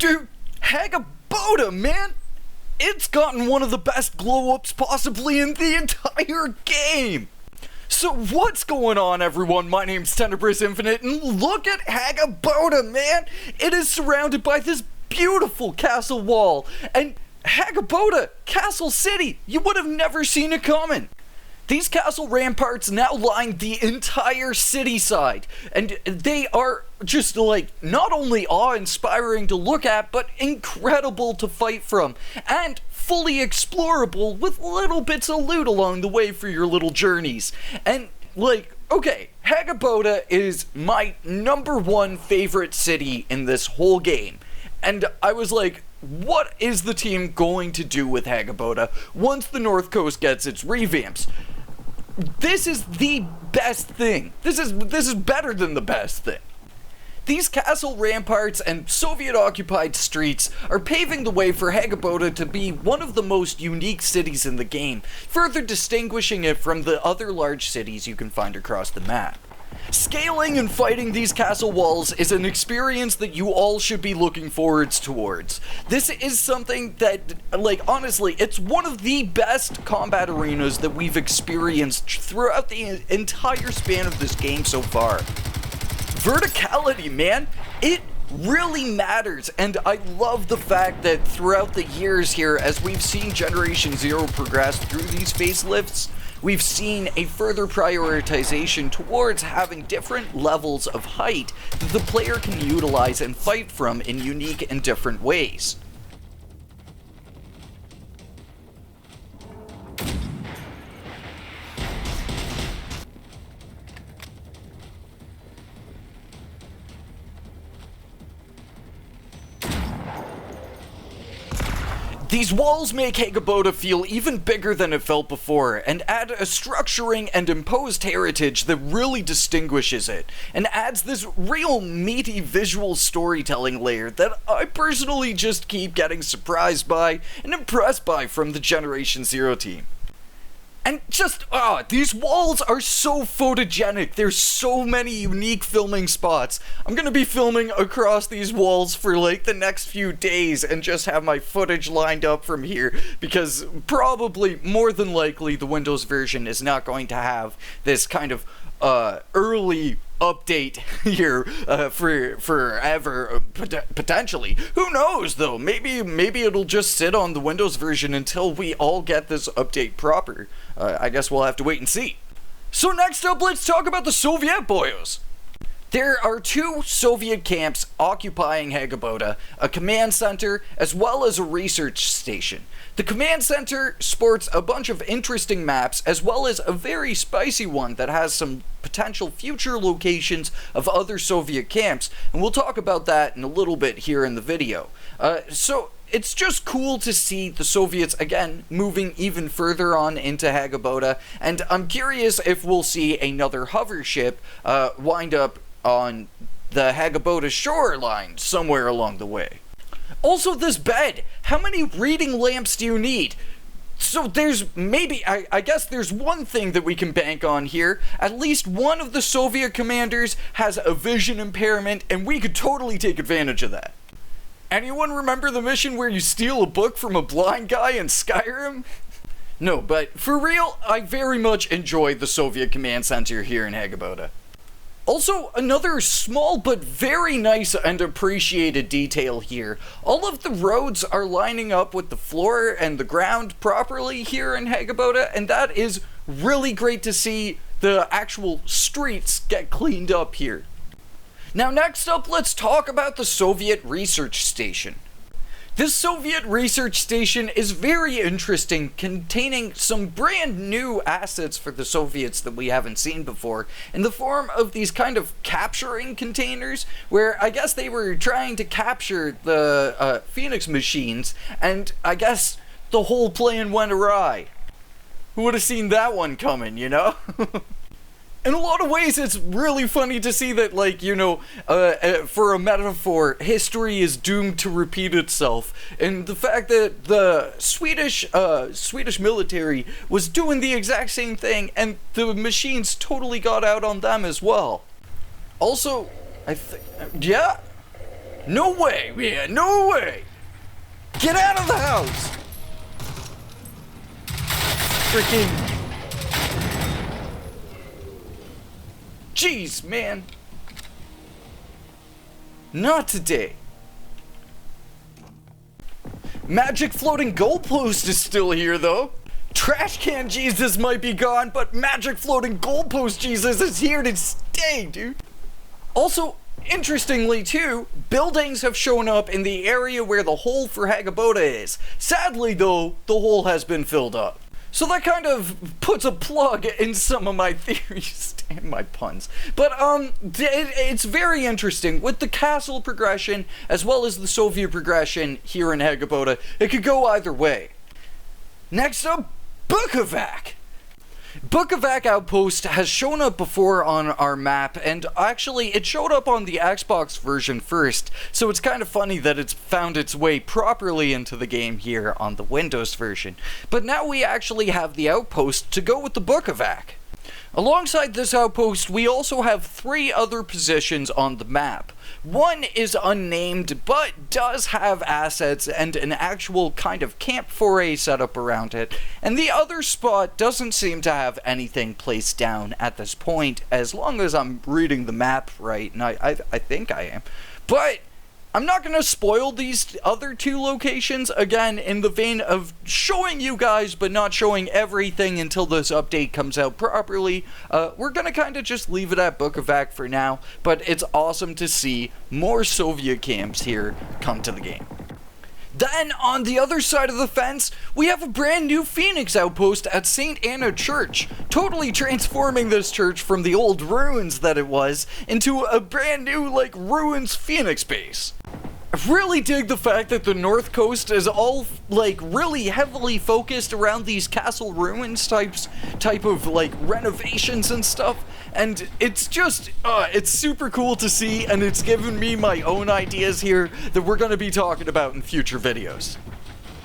Dude, Hagaboda, man! It's gotten one of the best glow-ups possibly in the entire game! So what's going on, everyone? My name's Tenebris Infinite, and look at Hagaboda, man! It is surrounded by this beautiful castle wall, and Hagaboda, Castle City, you would have never seen it coming! These castle ramparts now line the entire city side, and they are just like not only awe-inspiring to look at, but incredible to fight from, and fully explorable with little bits of loot along the way for your little journeys. And like, okay, Hagaboda is my #1 favorite city in this whole game, and I was like, what is the team going to do with Hagaboda once the North Coast gets its revamps? This is the best thing. This is better than the best thing. These castle ramparts and Soviet-occupied streets are paving the way for Hagaboda to be one of the most unique cities in the game, further distinguishing it from the other large cities you can find across the map. Scaling and fighting these castle walls is an experience that you all should be looking forwards towards. This is something that, like, honestly, it's one of the best combat arenas that we've experienced throughout the entire span of this game so far. Verticality, man, it really matters, and I love the fact that throughout the years here, as we've seen Generation Zero progress through these facelifts, we've seen a further prioritization towards having different levels of height that the player can utilize and fight from in unique and different ways. These walls make Hagaboda feel even bigger than it felt before, and add a structuring and imposed heritage that really distinguishes it, and adds this real meaty visual storytelling layer that I personally just keep getting surprised by and impressed by from the Generation Zero team. And just, these walls are so photogenic. There's so many unique filming spots. I'm gonna be filming across these walls for like the next few days and just have my footage lined up from here, because probably, more than likely, the Windows version is not going to have this kind of early update here for forever, potentially. Who knows, though? Maybe it'll just sit on the Windows version until we all get this update proper. I guess we'll have to wait and see. So next up, let's talk about the Soviet boyos. There are 2 Soviet camps occupying Hagaboda, a command center, as well as a research station. The command center sports a bunch of interesting maps, as well as a very spicy one that has some potential future locations of other Soviet camps, and we'll talk about that in a little bit here in the video. So it's just cool to see the Soviets, again, moving even further on into Hagaboda, and I'm curious if we'll see another hover ship wind up on the Hagaboda shoreline somewhere along the way. Also, this bed! How many reading lamps do you need? So there's maybe, I guess there's one thing that we can bank on here. At least one of the Soviet commanders has a vision impairment, and we could totally take advantage of that. Anyone remember the mission where you steal a book from a blind guy in Skyrim? No, but for real, I very much enjoy the Soviet command center here in Hagaboda. Also, another small but very nice and appreciated detail here. All of the roads are lining up with the floor and the ground properly here in Hagaboda, and that is really great to see the actual streets get cleaned up here. Now next up, let's talk about the Soviet research station. This Soviet research station is very interesting, containing some brand new assets for the Soviets that we haven't seen before, in the form of these kind of capturing containers, where I guess they were trying to capture the Phoenix machines, and I guess the whole plan went awry. Who would have seen that one coming, you know? In a lot of ways, it's really funny to see that, like, you know, for a metaphor, history is doomed to repeat itself. And the fact that the Swedish military was doing the exact same thing, and the machines totally got out on them as well. Also, yeah, No way, man, no way! Get out of the house! Freaking... Jeez, man. Not today. Magic floating goalpost is still here, though. Trash can Jesus might be gone, but magic floating goalpost Jesus is here to stay, dude. Also, interestingly too, buildings have shown up in the area where the hole for Hagaboda is. Sadly though, the hole has been filled up. So that kind of puts a plug in some of my theories. Damn my puns. But it's very interesting. With the castle progression, as well as the Soviet progression here in Hagaboda, it could go either way. Next up, Bukovac. Bukovac Outpost has shown up before on our map, and actually it showed up on the Xbox version first, so it's kind of funny that it's found its way properly into the game here on the Windows version. But now we actually have the outpost to go with the Bukovac. Alongside this outpost, we also have 3 other positions on the map. One is unnamed, but does have assets and an actual kind of camp foray setup around it, and the other spot doesn't seem to have anything placed down at this point, as long as I'm reading the map right, and I think I am. But I'm not going to spoil these other 2 locations, again, in the vein of showing you guys, but not showing everything until this update comes out properly. We're going to kind of just leave it at Bukovac for now, but it's awesome to see more Soviet camps here come to the game. Then, on the other side of the fence, we have a brand new Phoenix outpost at St. Anna Church, totally transforming this church from the old ruins that it was into a brand new, like, ruins Phoenix base. I really dig the fact that the North Coast is all, like, really heavily focused around these castle ruins type of, like, renovations and stuff, and it's just, it's super cool to see, and it's given me my own ideas here that we're going to be talking about in future videos.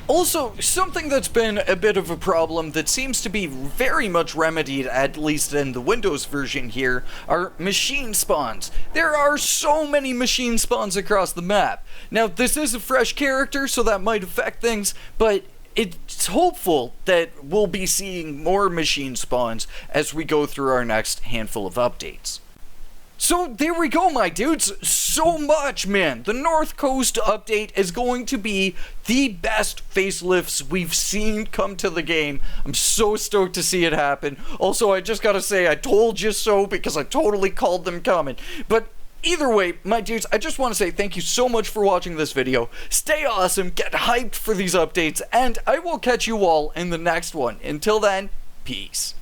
Also, something that's been a bit of a problem that seems to be very much remedied, at least in the Windows version here, are machine spawns. There are so many machine spawns across the map. Now, this is a fresh character, so that might affect things, but it's hopeful that we'll be seeing more machine spawns as we go through our next handful of updates. So there we go, my dudes. So much, man. The North Coast update is going to be the best facelifts we've seen come to the game. I'm so stoked to see it happen. Also, I just gotta say, I told you so, because I totally called them coming. But either way, my dudes, I just want to say thank you so much for watching this video. Stay awesome, get hyped for these updates, and I will catch you all in the next one. Until then, peace.